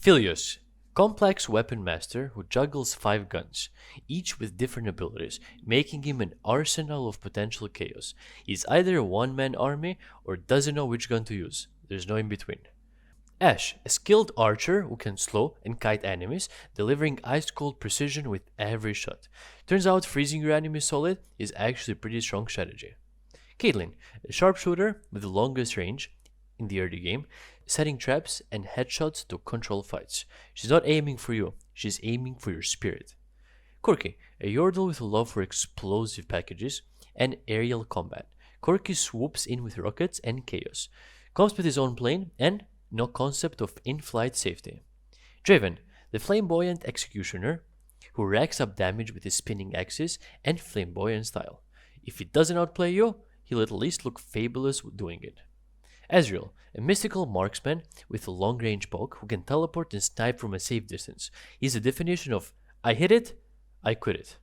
Philios, complex weapon master who juggles 5 guns, each with different abilities, making him an arsenal of potential chaos. He's either a one-man army or doesn't know which gun to use. There's no in between. Ashe, a skilled archer who can slow and kite enemies, delivering ice-cold precision with every shot. Turns out freezing your enemy solid is actually a pretty strong strategy. Caitlyn, a sharpshooter with the longest range in the early game, setting traps and headshots to control fights. She's not aiming for you, she's aiming for your spirit. Corki, a yordle with a love for explosive packages and aerial combat. Corki swoops in with rockets and chaos. Comes with his own plane and no concept of in-flight safety. Draven, the flamboyant executioner who racks up damage with his spinning axes and flamboyant style. If he doesn't outplay you, he'll at least look fabulous doing it. Ezreal, a mystical marksman with a long-range poke who can teleport and snipe from a safe distance. He's the definition of, I hit it, I quit it.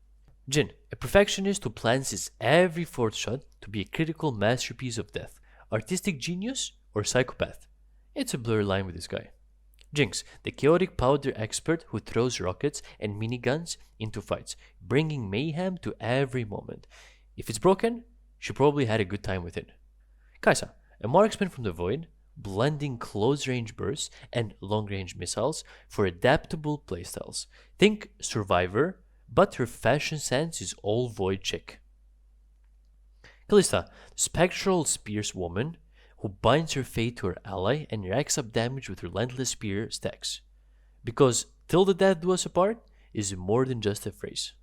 Jhin, a perfectionist who plans his every 4th shot to be a critical masterpiece of death. Artistic genius or psychopath? It's a blurry line with this guy. Jinx, the chaotic powder expert who throws rockets and miniguns into fights, bringing mayhem to every moment. If it's broken, she probably had a good time with it. Kai'Sa, a marksman from the void, blending close-range bursts and long-range missiles for adaptable playstyles. Think Survivor, but her fashion sense is all void chick. Kalista, the spectral spears woman who binds her fate to her ally and racks up damage with relentless spear stacks. Because "till the death do us apart" is more than just a phrase.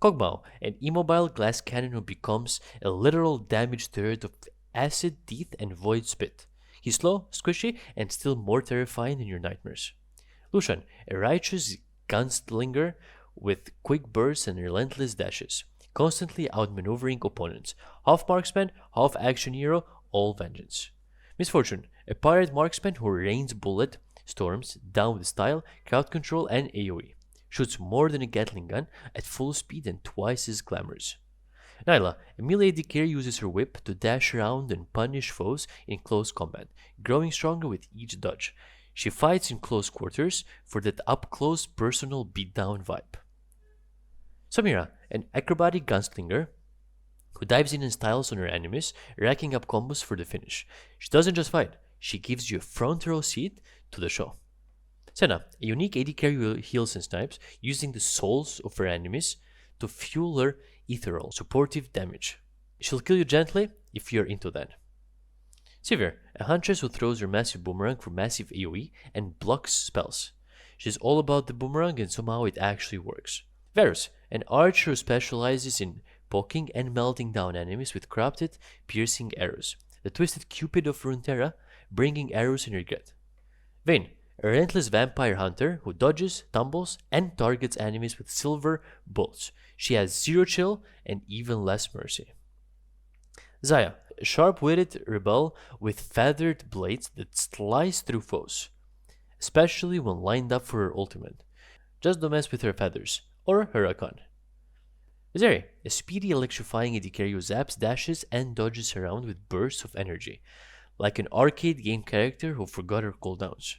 Kog'Maw, an immobile glass cannon who becomes a literal damage turret of acid teeth and void spit. He's slow, squishy, and still more terrifying than your nightmares. Lucian, a righteous gunslinger with quick bursts and relentless dashes, constantly outmaneuvering opponents. Half marksman, half action hero, all vengeance. Misfortune, a pirate marksman who rains bullet storms down with style, crowd control, and AoE. Shoots more than a Gatling gun at full speed and twice as glamorous. Nyla, a melee AD carry, uses her whip to dash around and punish foes in close combat, growing stronger with each dodge. She fights in close quarters for that up-close personal beatdown vibe. Samira, an acrobatic gunslinger who dives in and styles on her enemies, racking up combos for the finish. She doesn't just fight, she gives you a front row seat to the show. Senna, a unique AD carry who heals and snipes, using the souls of her enemies to fuel her ethereal, supportive damage. She'll kill you gently if you're into that. Sivir, a huntress who throws her massive boomerang for massive AoE and blocks spells. She's all about the boomerang and somehow it actually works. Varus, an archer who specializes in poking and melting down enemies with corrupted, piercing arrows. The twisted Cupid of Runeterra, bringing arrows and regret. Vayne, a relentless vampire hunter who dodges, tumbles, and targets enemies with silver bolts. She has zero chill and even less mercy. Xayah, a sharp-witted rebel with feathered blades that slice through foes, especially when lined up for her ultimate. Just don't mess with her feathers, or her Rakan. Zeri, a speedy electrifying AD carry who zaps, dashes, and dodges around with bursts of energy, like an arcade game character who forgot her cooldowns.